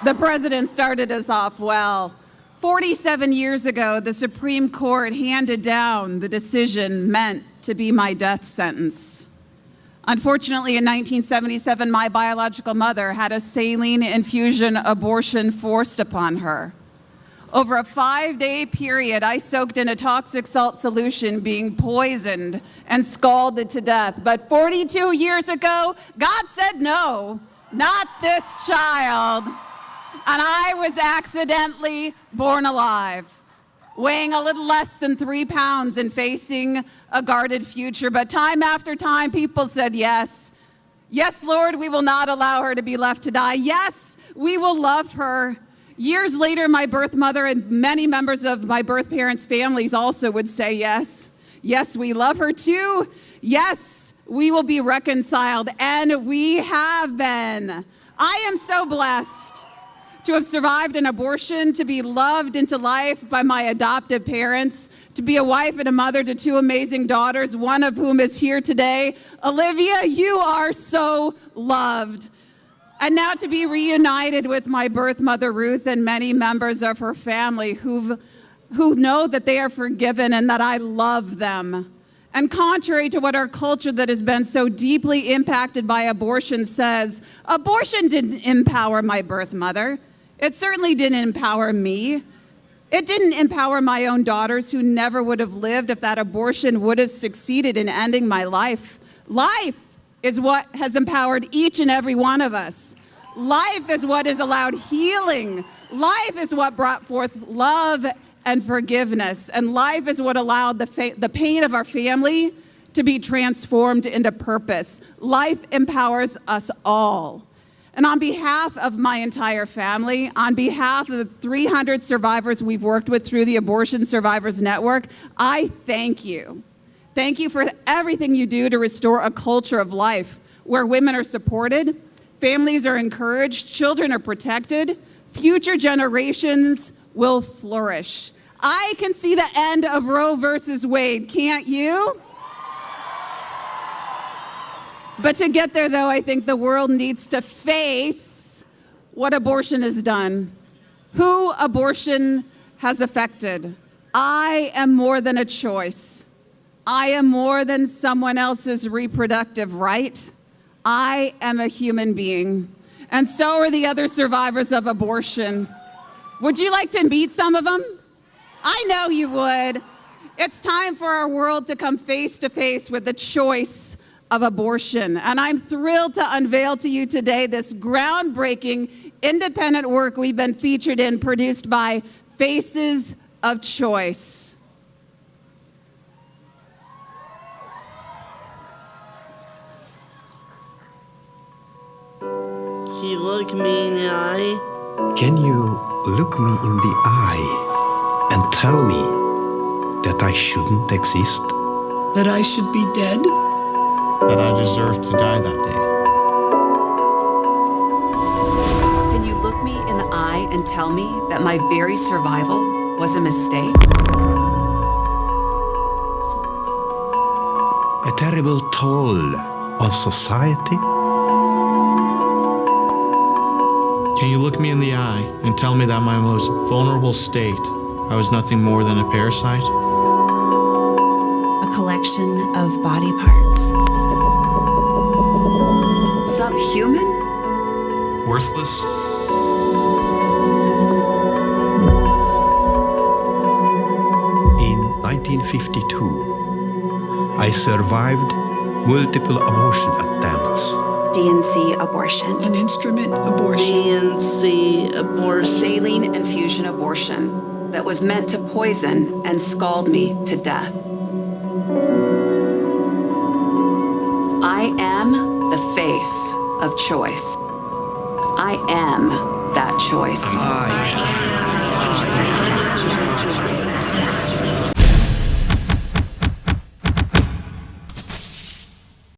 The president started us off well. 47 years ago, the Supreme Court handed down the decision meant to be my death sentence. Unfortunately, in 1977, my biological mother had a saline infusion abortion forced upon her. Over a 5-day period, I soaked in a toxic salt solution, being poisoned and scalded to death. But 42 years ago, God said no, not this child. And I was accidentally born alive, weighing a little less than 3 pounds and facing a guarded future. But time after time, people said yes. Yes, Lord, we will not allow her to be left to die. Yes, we will love her. Years later, my birth mother and many members of my birth parents' families also would say yes. Yes, we love her too. Yes, we will be reconciled, and we have been. I am so blessed to have survived an abortion, to be loved into life by my adoptive parents, to be a wife and a mother to 2 amazing daughters, one of whom is here today. Olivia, you are so loved. And now to be reunited with my birth mother, Ruth, and many members of her family who know that they are forgiven and that I love them. And contrary to what our culture that has been so deeply impacted by abortion says, abortion didn't empower my birth mother. It certainly didn't empower me. It didn't empower my own daughters, who never would have lived if that abortion would have succeeded in ending my life. Life is what has empowered each and every one of us. Life is what has allowed healing. Life is what brought forth love and forgiveness. And life is what allowed the pain of our family to be transformed into purpose. Life empowers us all. And on behalf of my entire family, on behalf of the 300 survivors we've worked with through the Abortion Survivors Network, I thank you. Thank you for everything you do to restore a culture of life where women are supported, families are encouraged, children are protected, future generations will flourish. I can see the end of Roe versus Wade, can't you? But to get there, though, I think the world needs to face what abortion has done, who abortion has affected. I am more than a choice. I am more than someone else's reproductive right. I am a human being, and so are the other survivors of abortion. Would you like to meet some of them? I know you would. It's time for our world to come face to face with the choice of abortion. And I'm thrilled to unveil to you today this groundbreaking independent work we've been featured in, produced by Faces of Choice. Can you look me in the eye? Can you look me in the eye and tell me that I shouldn't exist? That I should be dead? That I deserve to die that day. Can you look me in the eye and tell me that my very survival was a mistake? A terrible toll on society? Can you look me in the eye and tell me that my most vulnerable state, I was nothing more than a parasite? A collection of body parts. Subhuman? Worthless? In 1952, I survived multiple abortion attempts. DNC abortion. An instrument abortion. DNC abortion. Saline infusion abortion that was meant to poison and scald me to death. I am the face of choice. I am that choice.